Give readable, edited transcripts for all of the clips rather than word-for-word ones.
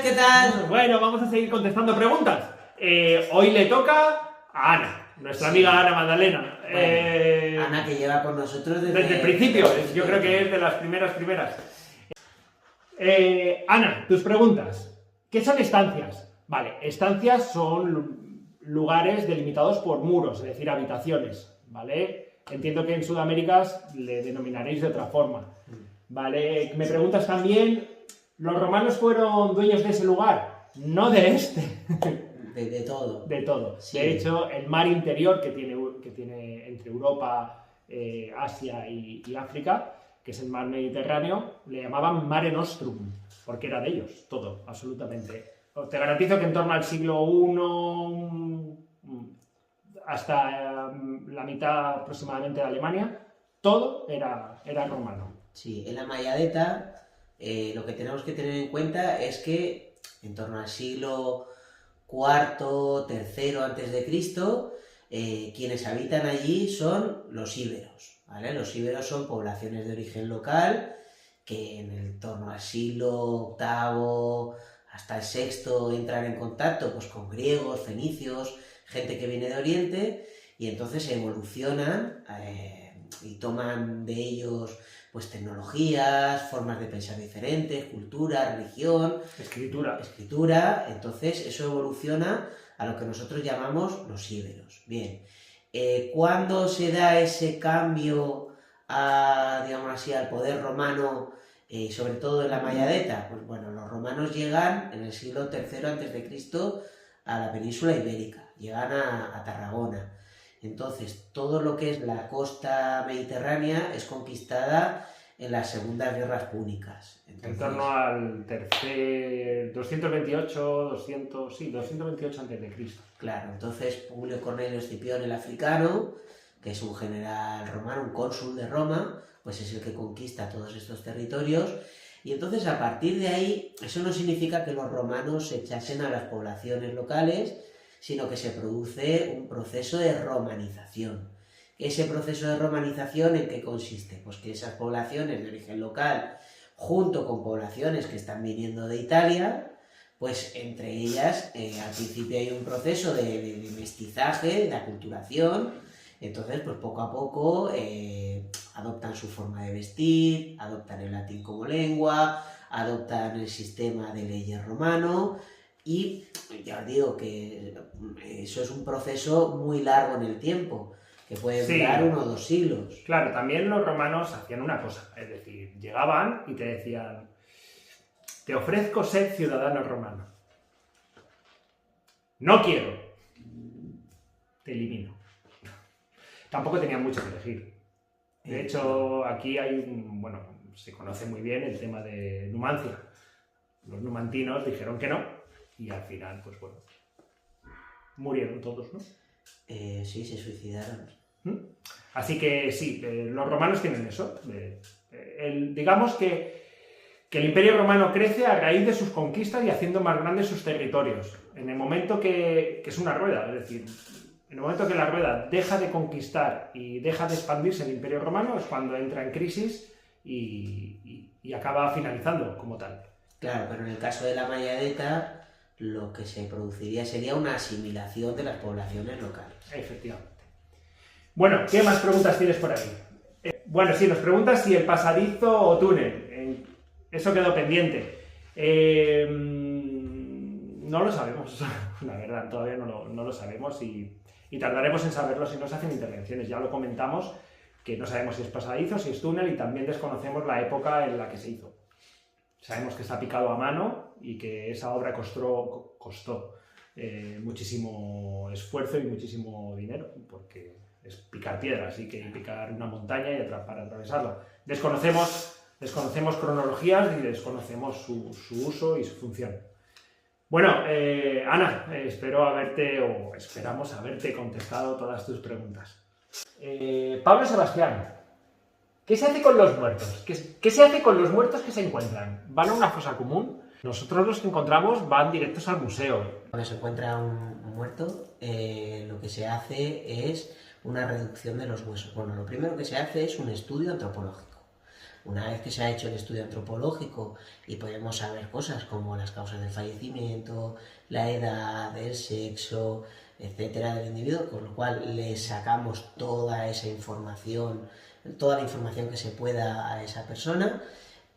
¿Qué tal? Bueno, vamos a seguir contestando preguntas. Hoy le toca a Ana, nuestra amiga Ana Magdalena. Bueno, Ana, que lleva con nosotros desde el principio, yo creo que es de las primeras. Ana, tus preguntas. ¿Qué son estancias? Vale, estancias son lugares delimitados por muros, es decir, habitaciones, ¿vale? Entiendo que en Sudamérica le denominaréis de otra forma, ¿vale? Me preguntas también, ¿los romanos fueron dueños de ese lugar? No de este. De todo. De todo. Sí. De hecho, el mar interior que tiene entre Europa, Asia y África, que es el mar Mediterráneo, le llamaban Mare Nostrum, porque era de ellos, todo, absolutamente. Te garantizo que en torno al siglo I hasta la mitad aproximadamente de Alemania, todo era romano. Sí, en la Mayadeta lo que tenemos que tener en cuenta es que en torno al siglo IV, III antes de Cristo, quienes habitan allí son los íberos, ¿vale? Los íberos son poblaciones de origen local que en el torno al siglo VIII hasta el VI entran en contacto pues, con griegos, fenicios, gente que viene de Oriente, y entonces evolucionan y toman de ellos pues tecnologías, formas de pensar diferentes, cultura, religión, escritura. Entonces eso evoluciona a lo que nosotros llamamos los íberos. Bien, ¿cuándo se da ese cambio digamos así, al poder romano, sobre todo en la Mayadeta? Pues bueno, los romanos llegan en el siglo III a.C. a la península ibérica, llegan a Tarragona. Entonces, todo lo que es la costa mediterránea es conquistada en las segundas guerras púnicas. Entonces, en torno al 228 a.C. Claro, entonces Publio Cornelio Escipión el Africano, que es un general romano, un cónsul de Roma, pues es el que conquista todos estos territorios. Y entonces, a partir de ahí, eso no significa que los romanos se echasen a las poblaciones locales, sino que se produce un proceso de romanización. ¿Ese proceso de romanización en qué consiste? Pues que esas poblaciones de origen local, junto con poblaciones que están viniendo de Italia, pues entre ellas al principio hay un proceso de mestizaje, de aculturación. Entonces, pues poco a poco adoptan su forma de vestir, adoptan el latín como lengua, adoptan el sistema de leyes romano. Y ya os digo que eso es un proceso muy largo en el tiempo, que puede durar 1 o 2 siglos. Claro, también los romanos hacían una cosa, es decir, llegaban y te decían, te ofrezco ser ciudadano romano. No quiero. Te elimino. Tampoco tenían mucho que elegir. De hecho, aquí hay se conoce muy bien el tema de Numancia. Los numantinos dijeron que no. Y al final, pues bueno, murieron todos, ¿no? Sí, se suicidaron. Así que sí, los romanos tienen eso. Digamos que el Imperio Romano crece a raíz de sus conquistas y haciendo más grandes sus territorios. En el momento que es una rueda, es decir, en el momento que la rueda deja de conquistar y deja de expandirse el Imperio Romano es cuando entra en crisis y acaba finalizando como tal. Claro, pero en el caso de la Mayadeta, lo que se produciría sería una asimilación de las poblaciones locales. Efectivamente. Bueno, ¿qué más preguntas tienes por ahí? Bueno, sí, nos preguntas si el pasadizo o túnel. Eso quedó pendiente. No lo sabemos, la verdad, todavía no lo sabemos y tardaremos en saberlo si nos hacen intervenciones. Ya lo comentamos, que no sabemos si es pasadizo, si es túnel y también desconocemos la época en la que se hizo. Sabemos que está picado a mano y que esa obra costó muchísimo esfuerzo y muchísimo dinero, porque es picar piedra, así que picar una montaña para atravesarla. Desconocemos cronologías y desconocemos su uso y su función. Bueno, Ana, esperamos haberte contestado todas tus preguntas. Pablo Sebastián, ¿qué se hace con los muertos? ¿Qué se hace con los muertos que se encuentran? ¿Van a una fosa común? Nosotros los que encontramos van directos al museo. Cuando se encuentra un muerto, lo que se hace es una reducción de los huesos. Bueno, lo primero que se hace es un estudio antropológico. una vez que se ha hecho el estudio antropológico y podemos saber cosas como las causas del fallecimiento, la edad, el sexo, etcétera, del individuo, con lo cual le sacamos toda esa información, toda la información que se pueda a esa persona,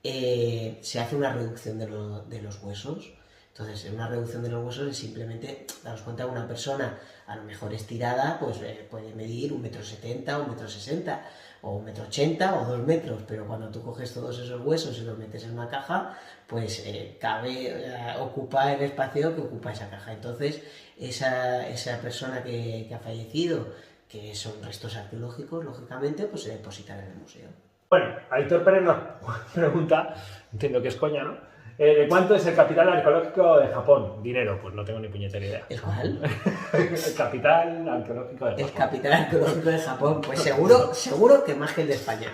se hace una reducción de los huesos. Entonces, en una reducción de los huesos es simplemente daros cuenta que una persona a lo mejor estirada pues puede medir 1,70 m, 1,60 m, o 1,80 m o 2 metros, pero cuando tú coges todos esos huesos y los metes en una caja, pues ocupa el espacio que ocupa esa caja. Entonces, esa persona que ha fallecido, que son restos arqueológicos, lógicamente, pues se depositan en el museo. Bueno, Aitor Pérez nos pregunta, entiendo que es coña, ¿no? ¿De cuánto es el capital arqueológico de Japón? Dinero, pues no tengo ni puñetera idea. ¿El cuál? El capital arqueológico de Japón. El capital arqueológico de Japón, pues seguro que más que el de España.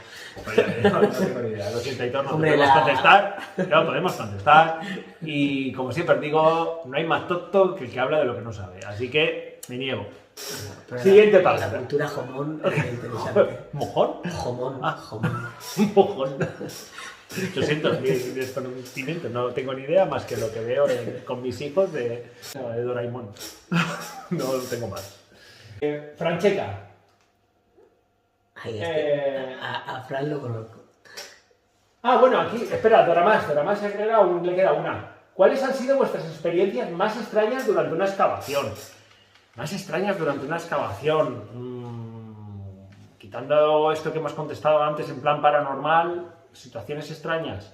Oye, no tengo ni idea. Lo siento, Aitor, no podemos contestar. No podemos contestar. Y como siempre digo, no hay más tonto que el que habla de lo que no sabe. Así que me niego. Pero Siguiente la paso. cultura jomón es muy interesante. ¿Mojón? Jomón, jomón. Mojón. Lo siento, mi desconocimiento, no tengo ni idea más que lo que veo con mis hijos de Doraemon. No tengo más. Francesca. Ahí a Fran lo conozco. Bueno, aquí, espera, Doramás le queda una. ¿Cuáles han sido vuestras experiencias más extrañas durante una excavación? Más extrañas durante una excavación. Quitando esto que hemos contestado antes en plan paranormal, situaciones extrañas.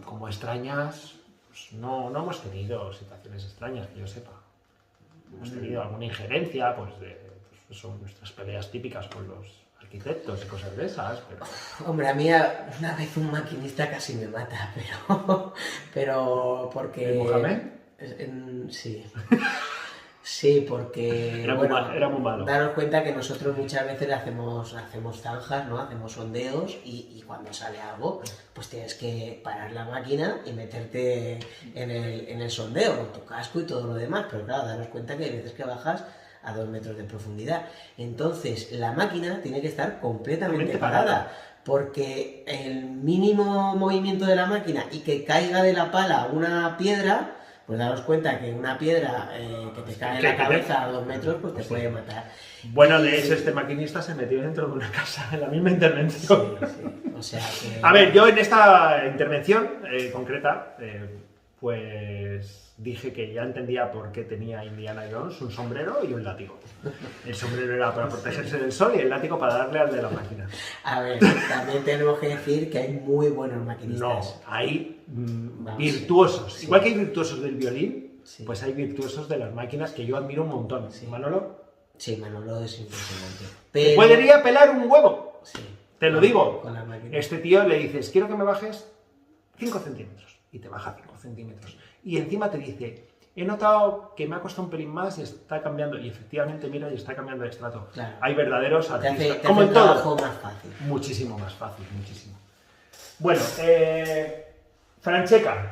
Como extrañas, pues no hemos tenido situaciones extrañas, que yo sepa. Hemos tenido alguna injerencia, pues son nuestras peleas típicas con los arquitectos y cosas de esas, pero... Hombre, a mí una vez un maquinista casi me mata, pero porque... ¿El Mohamed? Sí. Sí, porque era muy malo. Daros cuenta que nosotros muchas veces hacemos zanjas, ¿no? Hacemos sondeos y cuando sale algo, pues tienes que parar la máquina y meterte en el sondeo con tu casco y todo lo demás. Pero claro, daros cuenta que hay veces que bajas a 2 metros de profundidad. Entonces, la máquina tiene que estar completamente parada. Porque el mínimo movimiento de la máquina y que caiga de la pala una piedra, pues daros cuenta que una piedra que te cae en la cabeza a 2 metros, pues te puede matar. Bueno, de hecho, este maquinista se metió dentro de una casa en la misma intervención. Sí. O sea que... A ver, yo en esta intervención concreta, pues dije que ya entendía por qué tenía Indiana Jones un sombrero y un látigo. El sombrero era para protegerse del sol y el látigo para darle al de la máquina. A ver, también tenemos que decir que hay muy buenos maquinistas. No, hay virtuosos. Sí. Igual que hay virtuosos del violín, sí, pues hay virtuosos de las máquinas que yo admiro un montón. Sí. ¿Manolo? Sí, Manolo es impresionante. Pero... podría pelar un huevo. Sí. Te lo digo. Con la máquina. Este tío le dices, quiero que me bajes 5 centímetros. Y te baja 5 centímetros. Y encima te dice, he notado que me ha costado un pelín más y está cambiando. Y efectivamente, mira, y está cambiando de estrato. Claro. Hay verdaderos artistas. Te como hace en el todo. trabajo más fácil. Muchísimo más fácil, muchísimo. Bueno, Francesca,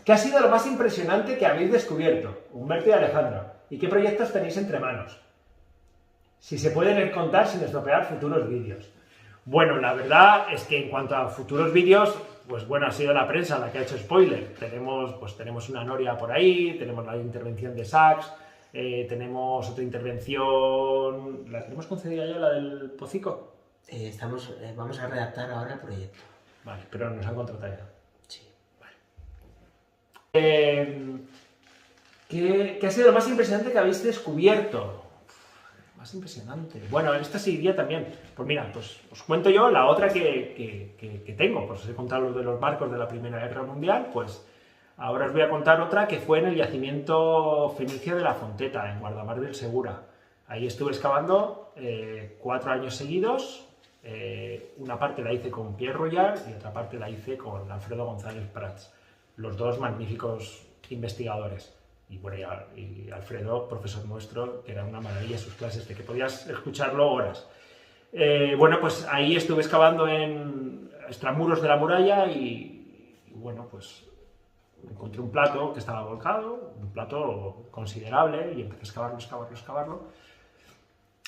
¿qué ha sido lo más impresionante que habéis descubierto? Humberto y Alejandro. ¿Y qué proyectos tenéis entre manos? Si se pueden contar sin estropear futuros vídeos. Bueno, la verdad es que en cuanto a futuros vídeos, pues bueno, ha sido la prensa la que ha hecho spoiler. Tenemos una noria por ahí, tenemos la intervención de Sachs, tenemos otra intervención... ¿La tenemos concedida ya, la del Pocico? Vamos a redactar ahora el proyecto. Vale, pero nos han contratado ya. Sí. Vale. ¿Qué ha sido lo más impresionante que habéis descubierto? Más impresionante. Bueno, esta seguiría también. Pues mira, pues os cuento yo la otra que tengo. Pues os he contado lo de los barcos de la Primera Guerra Mundial, pues ahora os voy a contar otra que fue en el yacimiento fenicio de la Fonteta, en Guardamar del Segura. Ahí estuve excavando 4 años seguidos. Una parte la hice con Pierre Royal y otra parte la hice con Alfredo González Prats. Los dos magníficos investigadores. Y bueno, y Alfredo, profesor nuestro, que era una maravilla sus clases, de que podías escucharlo horas. Bueno, pues ahí estuve excavando en extramuros de la muralla y bueno, pues encontré un plato que estaba volcado, un plato considerable, y empecé a excavarlo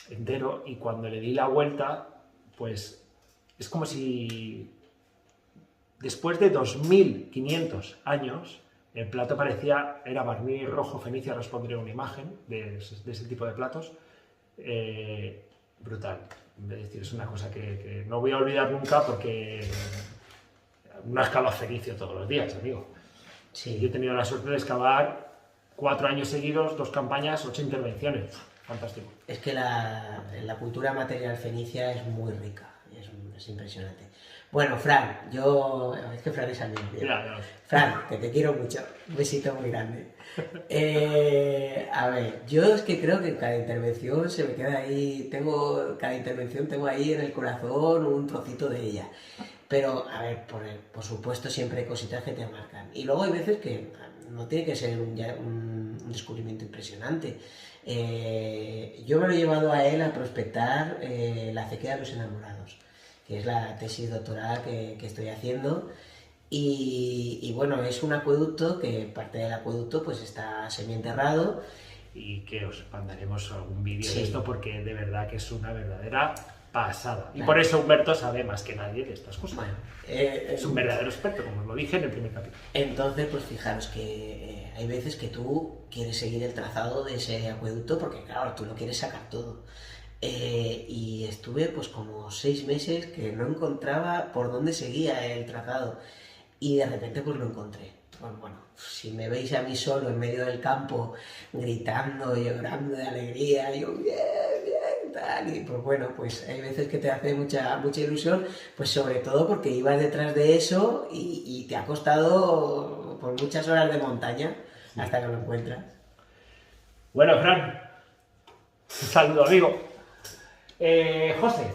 entero, y cuando le di la vuelta, pues es como si después de 2500 años el plato era barniz rojo Fenicia, os pondré una imagen de ese tipo de platos. Brutal. Es decir, es una cosa que no voy a olvidar nunca porque no excavas fenicio todos los días, amigo. Sí. Yo he tenido la suerte de excavar 4 años seguidos, 2 campañas, 8 intervenciones. Fantástico. Es que la cultura material fenicia es muy rica, es impresionante. Bueno, Fran, es que Fran es amigo. Ya. Fran, que te quiero mucho, un besito muy grande. A ver, yo es que creo que cada intervención se me queda ahí, cada intervención tengo ahí en el corazón un trocito de ella. Pero, a ver, por supuesto siempre hay cositas que te marcan. Y luego hay veces que no tiene que ser un descubrimiento impresionante. Yo me lo he llevado a él a prospectar la acequia de los enamorados, que es la tesis doctoral que estoy haciendo. Y bueno, es un acueducto que parte del acueducto pues está semienterrado. Y que os mandaremos algún vídeo Sí. de esto porque de verdad que es una verdadera pasada. Y Claro. por eso Humberto sabe más que nadie de estas cosas. Bueno, Es un verdadero experto, como os lo dije en el primer capítulo. entonces, pues fijaros que hay veces que tú quieres seguir el trazado de ese acueducto porque, claro, tú lo quieres sacar todo. Y estuve pues como 6 meses que no encontraba por dónde seguía el trazado y de repente pues lo encontré. Bueno, si me veis a mí solo en medio del campo gritando, llorando de alegría, yo bien, tal, y pues bueno, pues hay veces que te hace mucha ilusión, pues sobre todo porque ibas detrás de eso y te ha costado por muchas horas de montaña hasta que lo encuentras. Bueno, Fran, un saludo, amigo. José.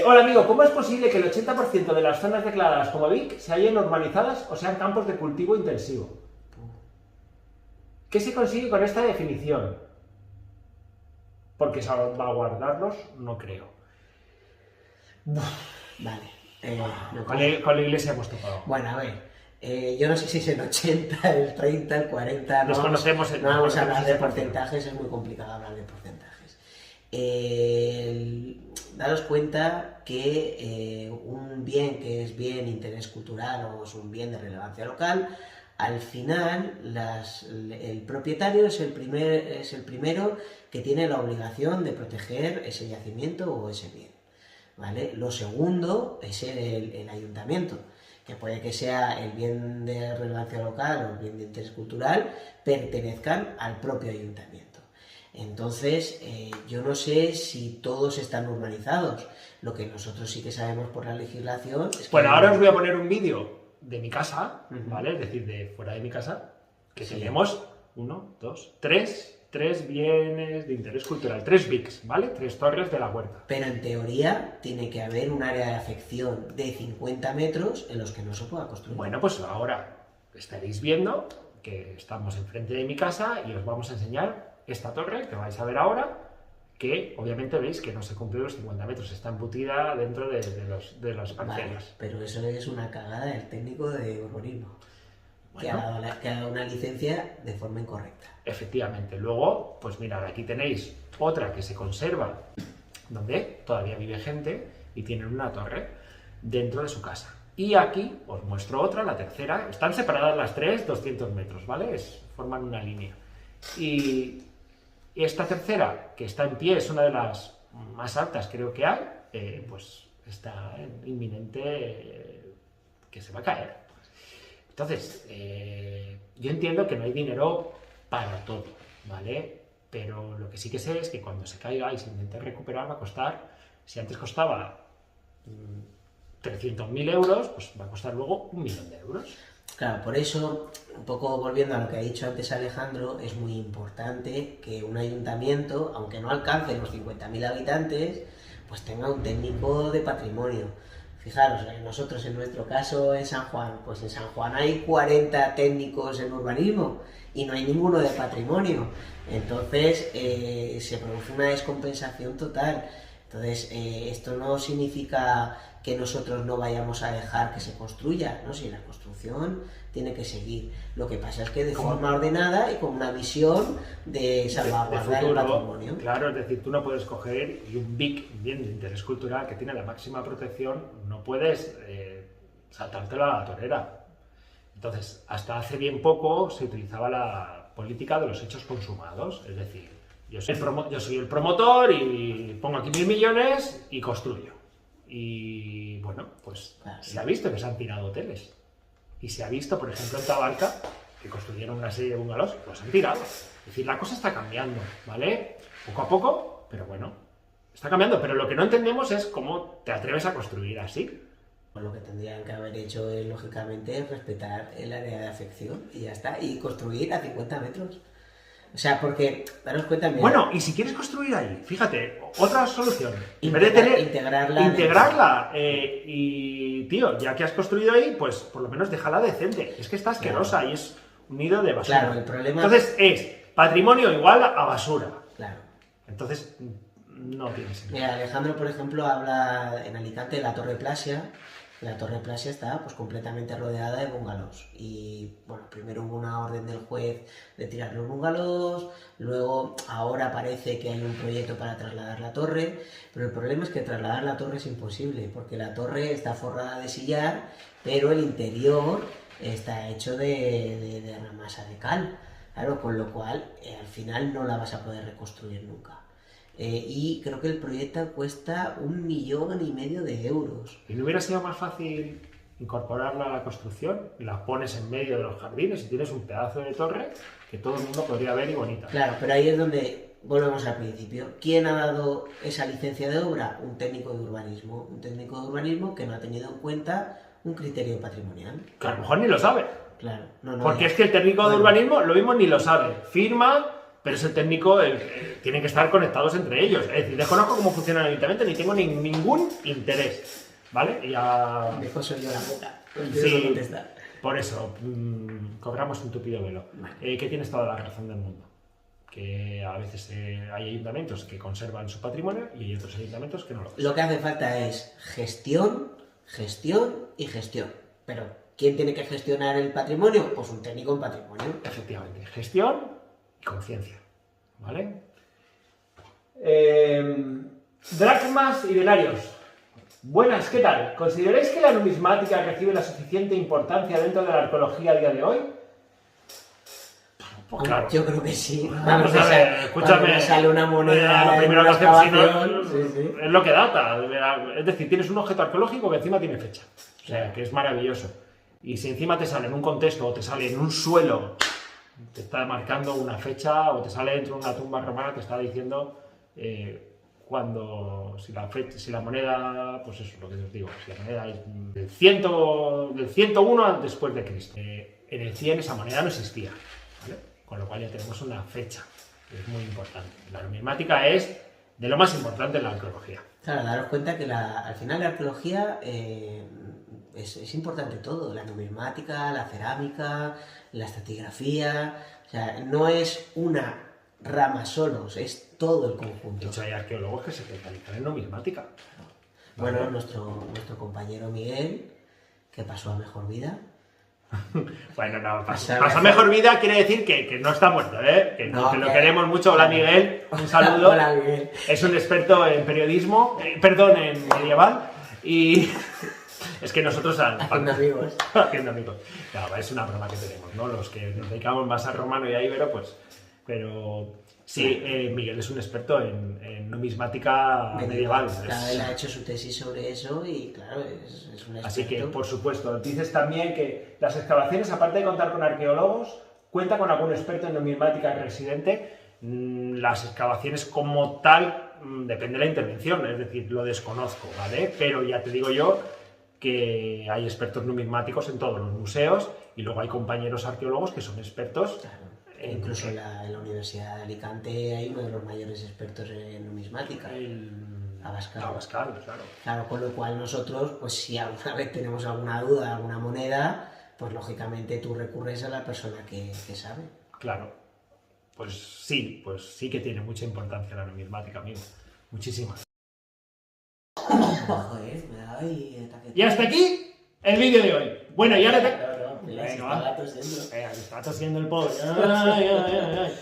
Hola, amigo. ¿Cómo es posible que el 80% de las zonas declaradas como Vic se hallen urbanizadas o sean campos de cultivo intensivo? ¿Qué se consigue con esta definición? Porque salvaguardarlos no creo. Vale. Con la iglesia hemos topado. Bueno, a ver, yo no sé si es el 80, el 30, el 40, no Desconocemos no vamos a hablar de ese porcentajes, es muy complicado hablar de porcentajes. Daros cuenta que un bien que es bien de interés cultural o es un bien de relevancia local, al final el propietario es el primero que tiene la obligación de proteger ese yacimiento o ese bien, ¿vale? Lo segundo es el ayuntamiento, que puede que sea el bien de relevancia local o el bien de interés cultural, pertenezcan al propio ayuntamiento. Entonces, yo no sé si todos están urbanizados. Lo que nosotros sí que sabemos por la legislación es que... Bueno, ahora os voy a poner un vídeo de mi casa, Ujú. ¿vale? Es decir, de fuera de mi casa, que Sí. tenemos 1, 2, 3 bienes de interés cultural, 3 Vics, ¿vale? 3 torres de la huerta. Pero en teoría tiene que haber un área de afección de 50 metros en los que no se pueda construir. Bueno, pues ahora estaréis viendo que estamos enfrente de mi casa y os vamos a enseñar esta torre que vais a ver ahora, que obviamente veis que no se cumplen los 50 metros, está embutida dentro de las Vale, parcelas. pero eso es una cagada del técnico de urbanismo, que Bueno. ha dado una licencia de forma incorrecta. Efectivamente. Luego, pues mirad, aquí tenéis otra que se conserva, donde todavía vive gente y tienen una torre dentro de su casa. Y aquí os muestro otra, la tercera. Están separadas las 3, 200 metros, ¿vale? Forman una línea. Y esta tercera, que está en pie, es una de las más altas creo que hay, pues está en inminente que se va a caer. Entonces, yo entiendo que no hay dinero para todo, ¿vale? Pero lo que sí que sé es que cuando se caiga y se intente recuperar va a costar, si antes costaba 300.000 euros, pues va a costar luego 1.000.000 de euros. Claro, por eso, un poco volviendo a lo que ha dicho antes Alejandro, es muy importante que un ayuntamiento, aunque no alcance los 50.000 habitantes, pues tenga un técnico de patrimonio. Fijaros, nosotros en nuestro caso en San Juan, pues en San Juan hay 40 técnicos en urbanismo y no hay ninguno de patrimonio. Entonces se produce una descompensación total. Entonces, esto no significa que nosotros no vayamos a dejar que se construya, ¿no? Si la construcción tiene que seguir. Lo que pasa es que de forma ordenada y con una visión de salvaguardar el patrimonio. Claro, es decir, tú no puedes coger y un bien de interés cultural que tiene la máxima protección, no puedes saltártelo a la torera. Entonces, hasta hace bien poco se utilizaba la política de los hechos consumados, es decir, yo soy el promotor y pongo aquí 1.000 millones y construyo. Y bueno, pues claro, se ha visto que se han tirado hoteles. Y se ha visto, por ejemplo, en Tabarca, que construyeron una serie de bungalows, pues han tirado. Es decir, la cosa está cambiando, ¿vale? Poco a poco, pero bueno, está cambiando. Pero lo que no entendemos es cómo te atreves a construir así. Lo que tendrían que haber hecho es, lógicamente, respetar el área de afección y ya está, y construir a 50 metros. O sea, porque, daros cuenta... Mira, bueno, y si quieres construir ahí, fíjate, otra solución. En vez de integrarla y, tío, ya que has construido ahí, pues por lo menos déjala decente. Es que está asquerosa y es un nido de basura. Claro, el problema... Entonces es patrimonio igual a basura. Claro. Entonces, no tiene sentido. Mira, Alejandro, por ejemplo, habla en Alicante de la Torre Plasia. La Torre Plasia está pues completamente rodeada de bungalows y bueno, primero hubo una orden del juez de tirar los bungalows, luego ahora parece que hay un proyecto para trasladar la torre, pero el problema es que trasladar la torre es imposible porque la torre está forrada de sillar, pero el interior está hecho de masa de cal, claro, con lo cual al final no la vas a poder reconstruir nunca. Y creo que el proyecto cuesta 1,5 millones de euros. ¿Y no hubiera sido más fácil incorporarla a la construcción? La pones en medio de los jardines y tienes un pedazo de torre que todo el mundo podría ver y bonita. Claro, pero ahí es donde volvemos al principio. ¿Quién ha dado esa licencia de obra? Un técnico de urbanismo. Un técnico de urbanismo que no ha tenido en cuenta un criterio patrimonial. Que a lo mejor ni lo sabe. Claro. Porque es que el técnico de urbanismo lo mismo ni lo sabe. Firma... pero es el técnico, tienen que estar conectados entre ellos. Es decir, desconozco cómo funciona el ayuntamiento ni tengo ningún interés, ¿vale? Y ya... Mejor soy yo la boca. Sí, por eso, cobramos un tupido velo. Vale. Que tienes toda la razón del mundo. Que a veces hay ayuntamientos que conservan su patrimonio y hay otros ayuntamientos que no lo conservan. Lo que hace falta es gestión, gestión y gestión. Pero, ¿quién tiene que gestionar el patrimonio? Pues un técnico en patrimonio. Efectivamente, gestión y conciencia, ¿vale? Dracmas y denarios. Buenas, ¿qué tal? ¿Consideráis que la numismática recibe la suficiente importancia dentro de la arqueología a día de hoy? Pues claro. Yo creo que sí. Vamos a ver, escúchame. Sale una moneda. Lo primero que hacemos sí. Es lo que data. Es decir, tienes un objeto arqueológico que encima tiene fecha. O sea, que es maravilloso. Y si encima te sale en un contexto o te sale en un suelo, te está marcando una fecha, o te sale dentro de una tumba romana, te está diciendo si la moneda, pues eso es lo que os digo, si la moneda es del 101 después de Cristo. En el 100 esa moneda no existía, ¿vale? Con lo cual ya tenemos una fecha, que es muy importante. La numismática es de lo más importante en la arqueología. Claro, daros cuenta que al final la arqueología es importante todo, la numismática, la cerámica, la estratigrafía, o sea, no es una rama solo, es todo el conjunto. De hecho, hay arqueólogos que se especializan en numismática. Bueno, ¿vale? nuestro compañero Miguel, que pasó a mejor vida. Bueno, no, pasó a mejor vida quiere decir que no está muerto, ¿eh? Que lo queremos mucho. Hola, Miguel, un saludo. Hola, Miguel. Es un experto en periodismo, en medieval, y... Es que nosotros... Haciendo amigos. Haciendo amigos. Claro, es una broma que tenemos, ¿no? Los que nos dedicamos más al romano y a íbero, pues... Pero sí, Miguel es un experto en numismática medieval. Claro, él ha hecho su tesis sobre eso y, claro, es un experto. Así que, por supuesto, dices también que las excavaciones, aparte de contar con arqueólogos, cuenta con algún experto en numismática residente. Las excavaciones como tal, depende de la intervención, es decir, lo desconozco, ¿vale? Pero ya te digo yo que hay expertos numismáticos en todos los museos y luego hay compañeros arqueólogos que son expertos. Claro. Incluso en la Universidad de Alicante hay uno de los mayores expertos en numismática. Abascal. Abascal, claro. Claro, con lo cual nosotros, pues si alguna vez tenemos alguna duda, alguna moneda, pues lógicamente tú recurres a la persona que sabe. Claro. Pues sí que tiene mucha importancia la numismática, amigo. Muchísimas. Joder, me da ahí ataque. Y hasta aquí el vídeo de hoy. Bueno, y ahora te... No, mira, se está tosiendo. Está tosiendo el pobre. Ay, ay, ay, ay.